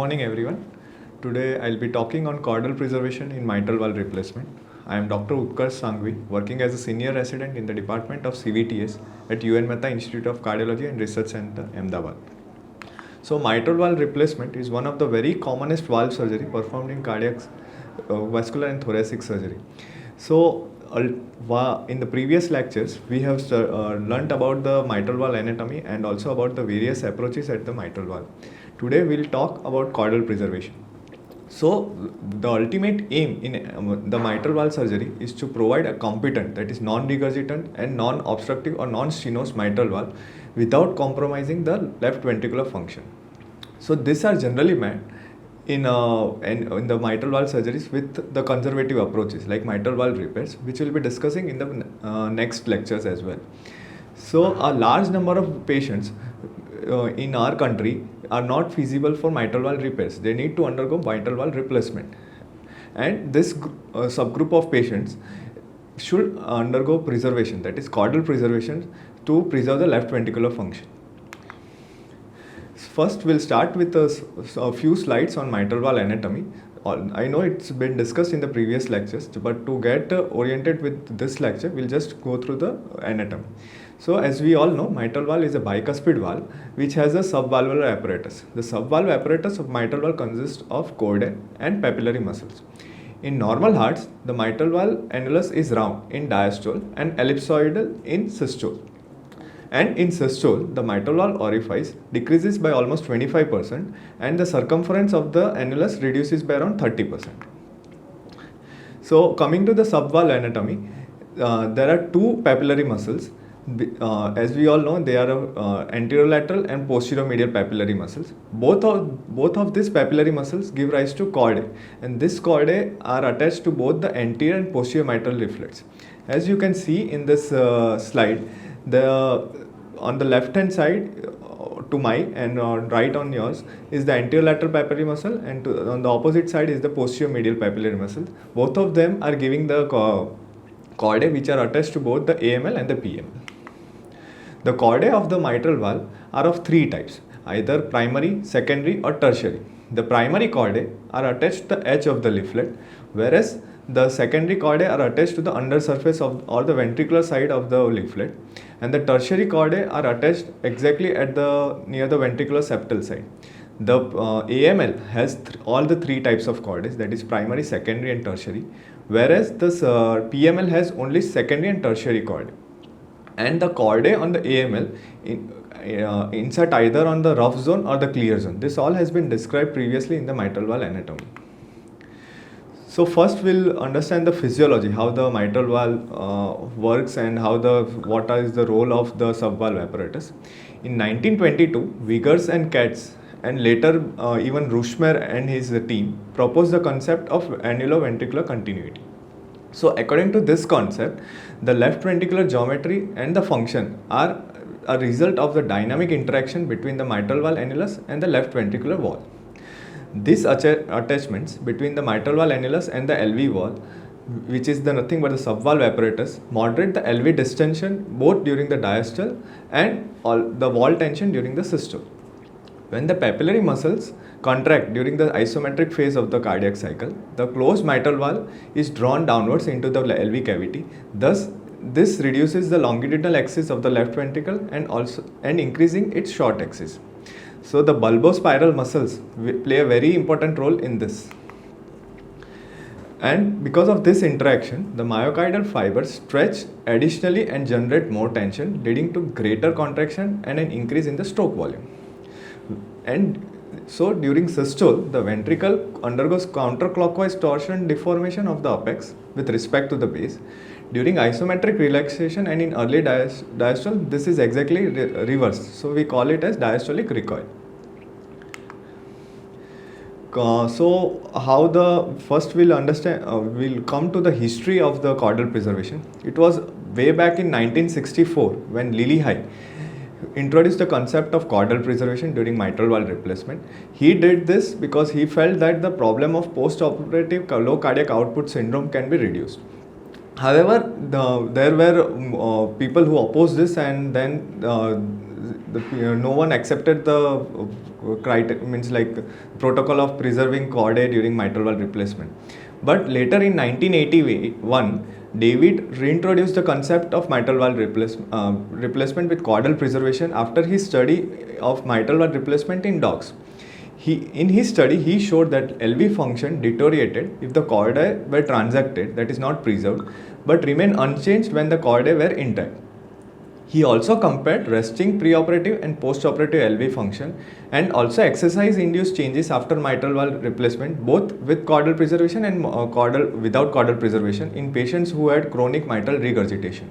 morning everyone. Today I'll be talking on caudal preservation in mitral valve replacement. I am Dr. Utkarsh Sanghvi, working as a senior resident in the Department of CVTS at UN Mehta Institute of Cardiology and Research Center, Ahmedabad. So mitral valve replacement is one of the very commonest valve surgery performed in cardiac, vascular and thoracic surgery. So in the previous lectures, we have learnt about the mitral valve anatomy and also about the various approaches at the mitral valve. Today we will talk about caudal preservation. So the ultimate aim in the mitral valve surgery is to provide a competent, that is non-regurgitant and non-obstructive or non-stenosed mitral valve without compromising the left ventricular function. So these are generally met in the mitral valve surgeries with the conservative approaches like mitral valve repairs, which we'll be discussing in the next lectures as well. So a large number of patients in our country are not feasible for mitral valve repairs. They need to undergo mitral valve replacement, and this subgroup of patients should undergo preservation, that is caudal preservation, to preserve the left ventricular function. First, we'll start with a few slides on mitral valve anatomy. I know it's been discussed in the previous lectures, but to get oriented with this lecture, we'll just go through the anatomy. So as we all know, mitral valve is a bicuspid valve which has a subvalvular apparatus. The subvalve apparatus of mitral valve consists of chordae and papillary muscles. In normal hearts, the mitral valve annulus is round in diastole and ellipsoidal in systole. And in systole, the mitral valve orifice decreases by almost 25% and the circumference of the annulus reduces by around 30%. So coming to the subvalve anatomy, there are two papillary muscles. As we all know, they are anterolateral and posteromedial papillary muscles. Both of these papillary muscles give rise to chordae, and these chordae are attached to both the anterior and posterior mitral leaflets. As you can see in this slide, on the left hand side to my and right on yours is the anterolateral papillary muscle, and on the opposite side is the posteromedial papillary muscle. Both of them are giving the chordae which are attached to both the AML and the PML. The chordae of the mitral valve are of three types, either primary, secondary or tertiary. The primary chordae are attached to the edge of the leaflet, whereas the secondary chordae are attached to the undersurface of or the ventricular side of the leaflet, and the tertiary chordae are attached exactly at the near the ventricular septal side. The AML has all the three types of chordae, that is primary, secondary and tertiary, whereas the PML has only secondary and tertiary chordae. And the chordae on the AML insert either on the rough zone or the clear zone. This all has been described previously in the mitral valve anatomy. So first we'll understand the physiology, how the mitral valve works and what is the role of the subvalve apparatus. In 1922, Wiggers and Katz and later even Rushmer and his team proposed the concept of annuloventricular continuity. So according to this concept, the left ventricular geometry and the function are a result of the dynamic interaction between the mitral valve annulus and the left ventricular wall. These attachments between the mitral valve annulus and the LV wall, which is nothing but the subvalve apparatus, moderate the LV distension both during the diastole and the wall tension during the systole. When the papillary muscles contract during the isometric phase of the cardiac cycle, the closed mitral valve is drawn downwards into the LV cavity. Thus, this reduces the longitudinal axis of the left ventricle and increasing its short axis. So the bulbospiral muscles play a very important role in this. And because of this interaction, the myocardial fibers stretch additionally and generate more tension, leading to greater contraction and an increase in the stroke volume. And so during systole, the ventricle undergoes counterclockwise torsion deformation of the apex with respect to the base. During isometric relaxation and in early diastole, this is exactly reversed. So we call it as diastolic recoil. First we'll come to the history of the caudal preservation. It was way back in 1964 when Lillehei introduced the concept of caudal preservation during mitral valve replacement. He did this because he felt that the problem of post-operative low cardiac output syndrome can be reduced. However, there were people who opposed this, and then no one accepted the criteria, means like protocol of preserving chordae during mitral valve replacement. But later in 1981, David reintroduced the concept of mitral valve replacement with chordal preservation after his study of mitral valve replacement in dogs. In his study, he showed that LV function deteriorated if the chordae were transected, that is not preserved, but remained unchanged when the chordae were intact. He also compared resting preoperative and postoperative LV function and also exercise induced changes after mitral valve replacement, both with chordal preservation and without chordal preservation in patients who had chronic mitral regurgitation.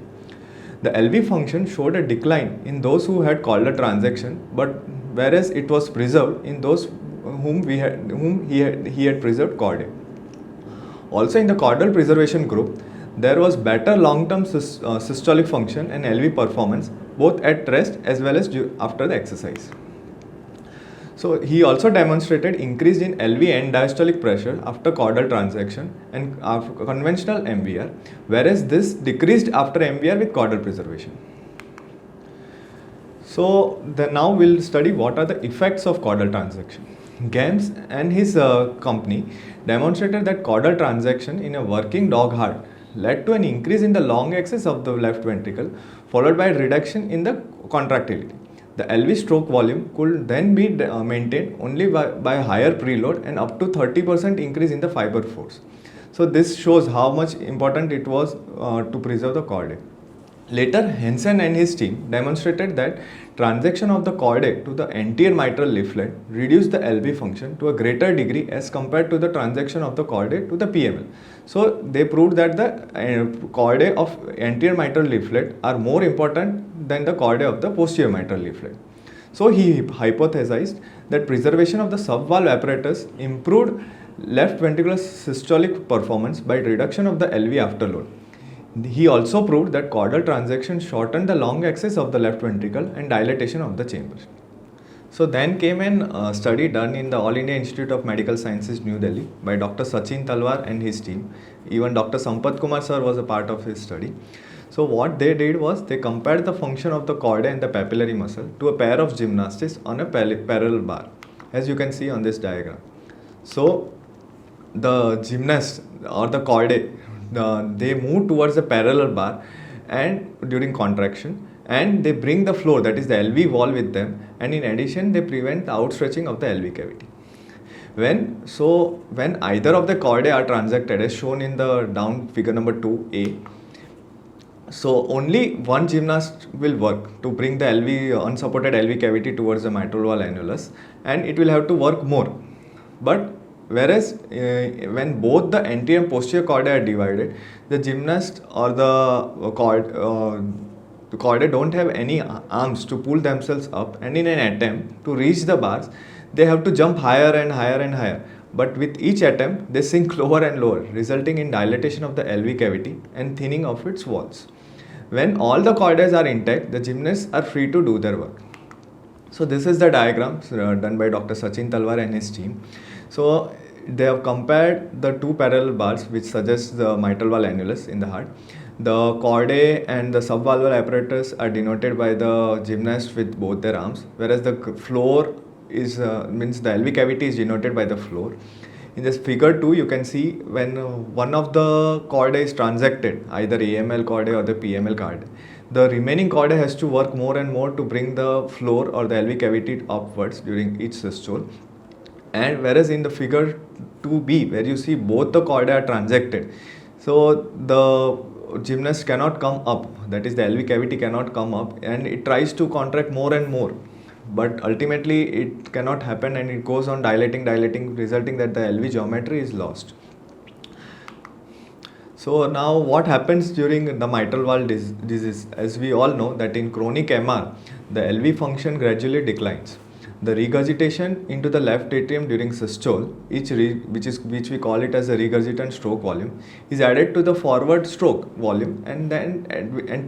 The LV function showed a decline in those who had chordal transection, but whereas it was preserved in those whom he had preserved chordae. Also in the chordal preservation group, there was better long-term systolic function and LV performance both at rest as well as after the exercise. So he also demonstrated increase in LV end diastolic pressure after chordal transection and conventional MVR, whereas this decreased after MVR with chordal preservation. So now we'll study what are the effects of chordal transection. Gams and his company demonstrated that chordal transection in a working dog heart led to an increase in the long axis of the left ventricle, followed by a reduction in the contractility. The LV stroke volume could then be maintained only by higher preload and up to 30% increase in the fiber force. So this shows how much important it was to preserve the chordae. Later, Henson and his team demonstrated that transection of the chordae to the anterior mitral leaflet reduced the LV function to a greater degree as compared to the transection of the chordae to the PML. So they proved that the chordae of anterior mitral leaflet are more important than the chordae of the posterior mitral leaflet. So he hypothesized that preservation of the subvalve apparatus improved left ventricular systolic performance by reduction of the LV afterload. He also proved that chordal transection shortened the long axis of the left ventricle and dilatation of the chambers. So then came a study done in the All India Institute of Medical Sciences, New Delhi by Dr. Sachin Talwar and his team. Even Dr. Sampath Kumar sir was a part of his study. So what they did was they compared the function of the chordae and the papillary muscle to a pair of gymnasts on a parallel bar, as you can see on this diagram. So the gymnast or the chordae, they move towards the parallel bar and during contraction, and they bring the floor, that is the LV wall, with them, and in addition they prevent the outstretching of the LV cavity. When either of the chordae are transected as shown in the down figure number 2a, so only one gymnast will work to bring the unsupported LV cavity towards the mitral valve annulus, and it will have to work more. But whereas when both the anterior and posterior chordae are divided, the gymnast or the chordae don't have any arms to pull themselves up, and in an attempt to reach the bars, they have to jump higher and higher and higher. But with each attempt, they sink lower and lower, resulting in dilatation of the LV cavity and thinning of its walls. When all the chordae are intact, the gymnasts are free to do their work. So this is the diagram done by Dr. Sachin Talwar and his team. So they have compared the two parallel bars which suggests the mitral valve annulus in the heart. The chordae and the subvalvular apparatus are denoted by the gymnast with both their arms, whereas the floor is means the LV cavity is denoted by the floor. In this figure 2, you can see when one of the chordae is transected, either AML chordae or the PML chordae, the remaining chordae has to work more and more to bring the floor or the LV cavity upwards during each systole. And whereas in the figure 2b, where you see both the chordae are transected, so the gymnast cannot come up, that is the LV cavity cannot come up, and it tries to contract more and more, but ultimately it cannot happen and it goes on dilating, resulting that the LV geometry is lost. So now what happens during the mitral valve disease? As we all know that in chronic MR, the LV function gradually declines. The regurgitation into the left atrium during systole, which we call it as a regurgitant stroke volume, is added to the forward stroke volume and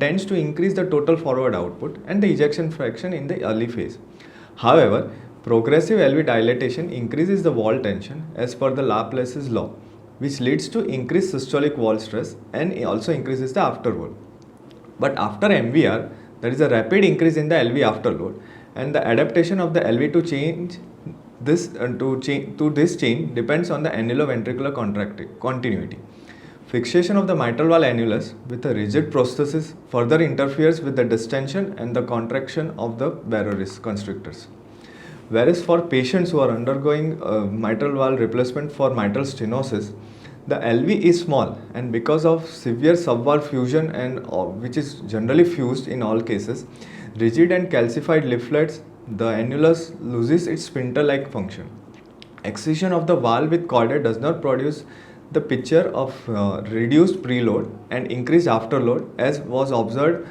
tends to increase the total forward output and the ejection fraction in the early phase. However, progressive LV dilatation increases the wall tension as per the Laplace's law, which leads to increased systolic wall stress and also increases the afterwall. But after MVR, There is a rapid increase in the LV after load, and the adaptation of the LV to change this to this change depends on the annuloventricular continuity. Fixation of the mitral valve annulus with a rigid prosthesis further interferes with the distension and the contraction of the varus constrictors. Whereas for patients who are undergoing mitral valve replacement for mitral stenosis, the LV is small, and because of severe subvalve fusion and which is generally fused in all cases, rigid and calcified leaflets, the annulus loses its sphincter-like function. Excision of the valve with chordae does not produce the picture of reduced preload and increased afterload as was observed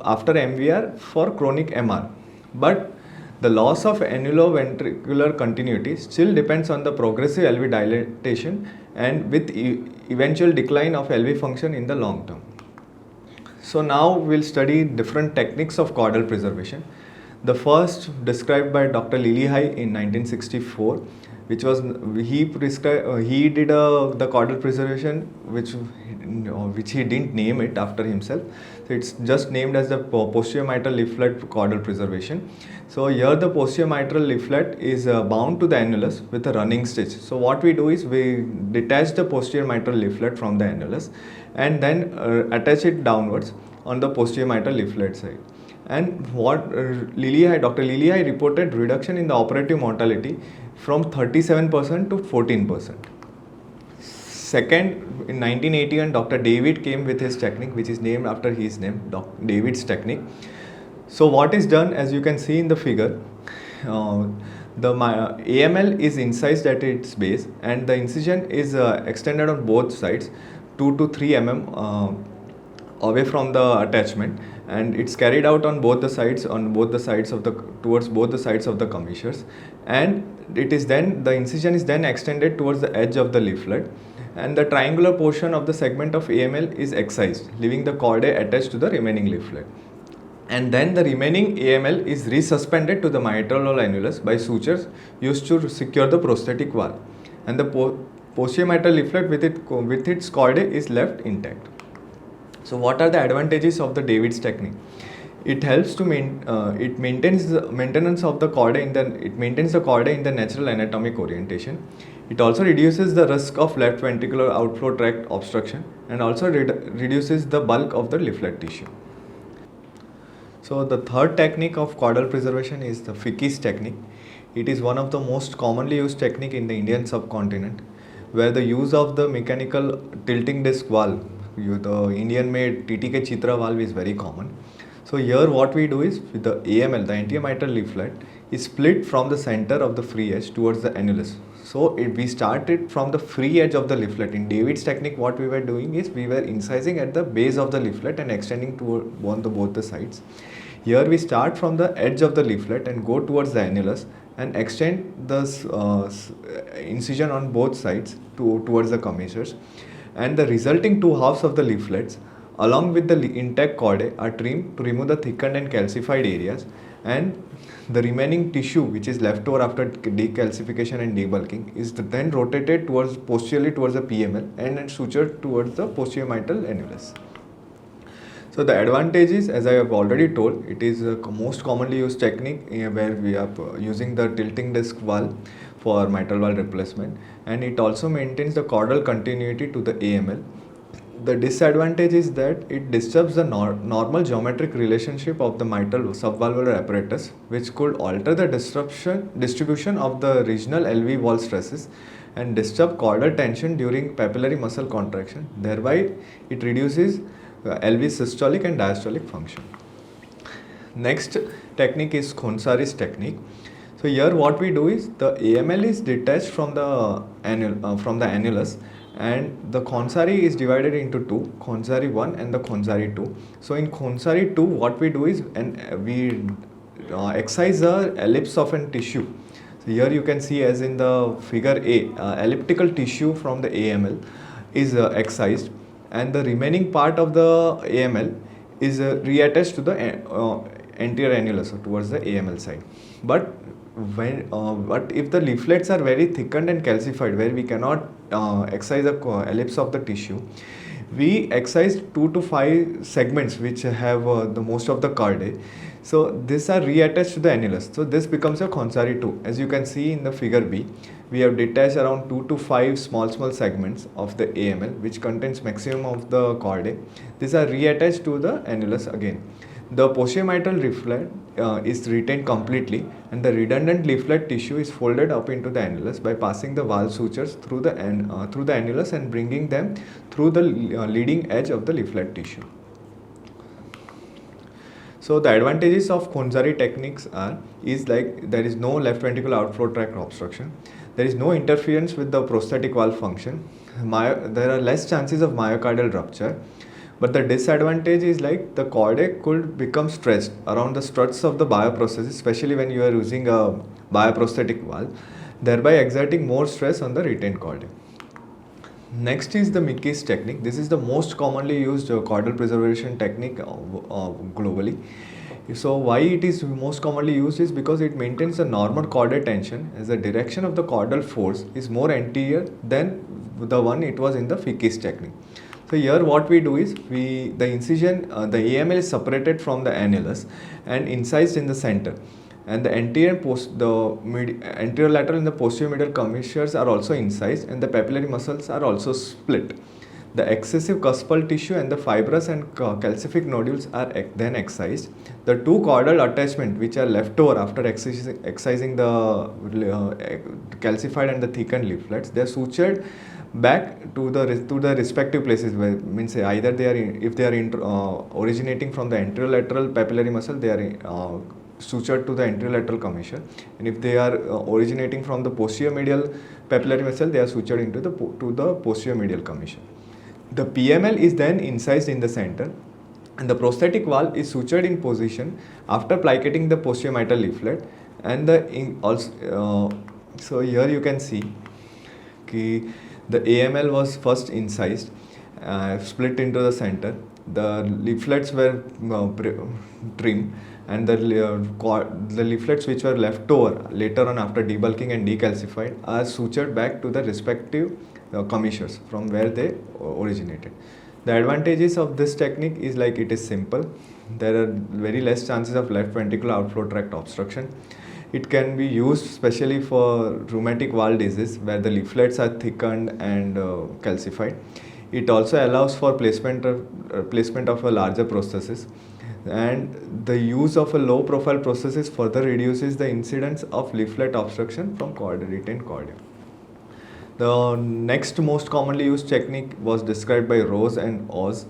after MVR for chronic MR. But the loss of annuloventricular continuity still depends on the progressive LV dilatation and with eventual decline of LV function in the long term. So now we'll study different techniques of chordal preservation. The first described by Dr. Lillehei in 1964, which was he did the chordal preservation which he didn't name it after himself. So it's just named as the posterior mitral leaflet chordal preservation. So here the posterior mitral leaflet is bound to the annulus with a running stitch. So what we do is we detach the posterior mitral leaflet from the annulus and then attach it downwards on the posterior mitral leaflet side. And what Dr. Lillehei reported reduction in the operative mortality from 37% to 14%. Second, in 1981, Dr. David came with his technique, which is named after his name, David's technique. So what is done, as you can see in the figure, the AML is incised at its base and the incision is extended on both sides 2 to 3 mm away from the attachment, and it's carried out on both the sides towards both the sides of the commissures, and the incision is then extended towards the edge of the leaflet, and the triangular portion of the segment of AML is excised, leaving the chordae attached to the remaining leaflet. And then the remaining AML is resuspended to the mitral valve annulus by sutures used to secure the prosthetic valve, and the posterior mitral leaflet with its chordae is left intact. So what are the advantages of the David's technique? It helps to maintains the maintenance of the chordae it maintains the chordae in the natural anatomic orientation. It also reduces the risk of left ventricular outflow tract obstruction and also reduces the bulk of the leaflet tissue. So the third technique of chordal preservation is the Ficki's technique. It is one of the most commonly used technique in the Indian subcontinent, where the use of the mechanical tilting disc valve, the Indian made TTK Chitra valve, is very common. So here what we do is with the AML, the anterior mitral leaflet is split from the center of the free edge towards the annulus. So we started from the free edge of the leaflet. In David's technique, what we were doing is we were incising at the base of the leaflet and extending toward both the sides. Here we start from the edge of the leaflet and go towards the annulus and extend the incision on both sides towards the commissures, and the resulting two halves of the leaflets along with the intact chordae are trimmed to remove the thickened and calcified areas, and the remaining tissue which is left over after decalcification and debulking is then rotated posteriorly towards the PML and sutured towards the posterior mitral annulus. So the advantages, as I have already told, it is the most commonly used technique where we are using the tilting disc valve for mitral valve replacement, and it also maintains the chordal continuity to the AML. The disadvantage is that it disturbs the normal geometric relationship of the mitral subvalvular apparatus, which could alter the distribution of the regional LV wall stresses and disturb chordal tension during papillary muscle contraction. Thereby, it reduces LV systolic and diastolic function. Next technique is Khonsari's technique. So here what we do is the AML is detached from the annulus, and the Khonsari is divided into two, Khonsari 1 and the Khonsari 2. So in Khonsari 2 what we do is we excise the ellipse of a tissue. So here you can see, as in the figure A, elliptical tissue from the AML is excised, and the remaining part of the AML is reattached to the anterior annulus, so towards the AML side. But if the leaflets are very thickened and calcified, where we cannot excise the ellipse of the tissue, We excise 2 to 5 segments which have the most of the chordae. So these are reattached to the annulus. So this becomes a Khonsari 2. As you can see in the figure B, we have detached around 2 to 5 small segments of the AML which contains maximum of the chordae. These are reattached to the annulus again. The postmitral leaflet is retained completely, and the redundant leaflet tissue is folded up into the annulus by passing the valve sutures through the annulus and bringing them through the leading edge of the leaflet tissue. So the advantages of Khonsari techniques is like there is no left ventricular outflow tract obstruction, there is no interference with the prosthetic valve function, there are less chances of myocardial rupture. But the disadvantage is like the chordae could become stretched around the struts of the bioprosthesis, especially when you are using a bioprosthetic valve, thereby exerting more stress on the retained chordae. Next is the Mickey's technique. This is the most commonly used chordal preservation technique globally. So why it is most commonly used is because it maintains the normal chordal tension as the direction of the chordal force is more anterior than the one it was in the Ficky's technique. So here what we do is the incision, the AML is separated from the annulus and incised in the center, and the anterior lateral and the posterior medial commissures are also incised, and the papillary muscles are also split. The excessive cuspal tissue and the fibrous and calcific nodules are then excised. The two chordal attachments which are left over after excising the calcified and the thickened leaflets, they are sutured back to the respective places, where means either they are if they are originating from the anterolateral papillary muscle, they are sutured to the anterolateral commissure, and if they are originating from the posterior medial papillary muscle, they are sutured into the posterior medial commissure. The PML is then incised in the center, and the prosthetic valve is sutured in position after plicating the posterior mitral leaflet, and so here you can see the AML was first incised, split into the center. The leaflets were trimmed, and the leaflets which were left over later on after debulking and decalcified are sutured back to the respective commissures from where they originated. The advantages of this technique is like it is simple. There are very less chances of left ventricular outflow tract obstruction. It can be used especially for rheumatic valve disease where the leaflets are thickened and calcified. It also allows for placement of a larger prosthesis, and the use of a low profile prosthesis further reduces the incidence of leaflet obstruction from retained chordae. The next most commonly used technique was described by Rose and Oz.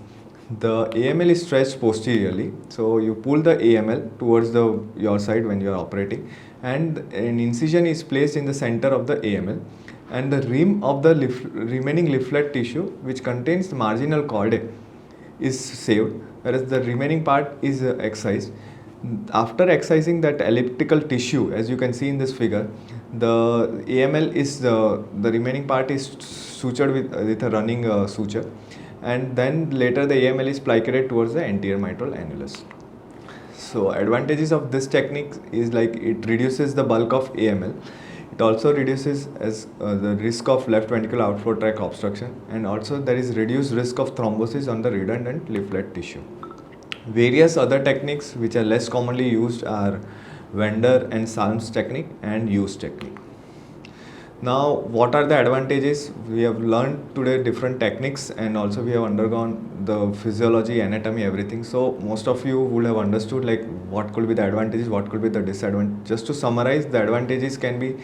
The AML is stretched posteriorly, so you pull the AML towards your side when you are operating, and an incision is placed in the center of the AML, and the rim of the remaining leaflet tissue, which contains the marginal chordae, is saved, whereas the remaining part is excised. After excising that elliptical tissue, as you can see in this figure, the AML is the remaining part is sutured with a running suture, and then later the AML is plicated towards the anterior mitral annulus. So advantages of this technique is like it reduces the bulk of AML. It also reduces the risk of left ventricular outflow tract obstruction, and also there is reduced risk of thrombosis on the redundant leaflet tissue. Various other techniques which are less commonly used are Wender and Salm's technique and Hughes technique. Now, what are the advantages? We have learned today different techniques, and also we have undergone the physiology, anatomy, everything. So most of you would have understood like what could be the advantages, what could be the disadvantages. Just to summarize, the advantages can be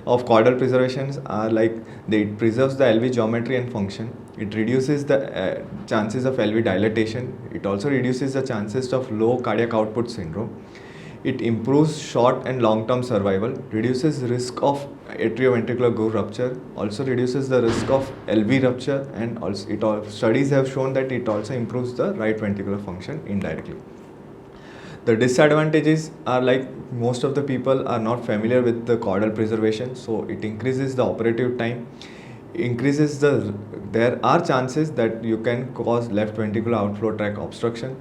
of chordal preservations are like it preserves the LV geometry and function. It reduces the chances of LV dilatation. It also reduces the chances of low cardiac output syndrome. It improves short and long-term survival, reduces risk of atrioventricular groove rupture, also reduces the risk of LV rupture, and also studies have shown that it also improves the right ventricular function indirectly. The disadvantages are like most of the people are not familiar with the chordal preservation, so it increases the operative time, there are chances that you can cause left ventricular outflow tract obstruction.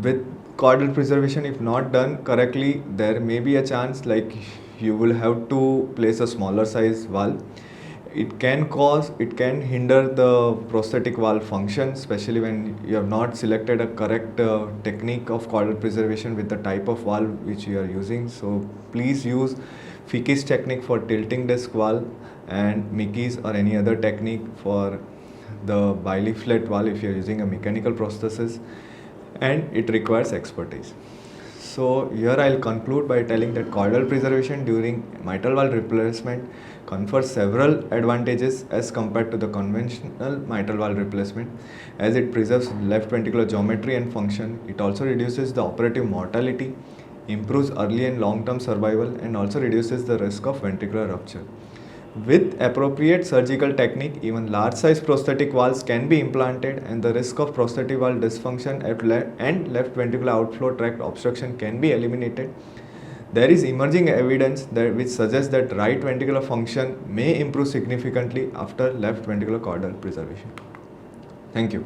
With chordal preservation, if not done correctly, there may be a chance like you will have to place a smaller size valve. it can hinder the prosthetic valve function, especially when you have not selected a correct technique of caudal preservation with the type of valve which you are using. So please use Ficki's technique for tilting disc valve and Mickey's or any other technique for the bileaflet valve if you are using a mechanical prosthesis, and it requires expertise. So here I'll conclude by telling that caudal preservation during mitral valve replacement confers several advantages as compared to the conventional mitral valve replacement, as it preserves left ventricular geometry and function. It also reduces the operative mortality, improves early and long-term survival, and also reduces the risk of ventricular rupture. With appropriate surgical technique, even large size prosthetic valves can be implanted, and the risk of prosthetic valve dysfunction and left ventricular outflow tract obstruction can be eliminated. There is emerging evidence which suggests that right ventricular function may improve significantly after left ventricular caudal preservation. Thank you.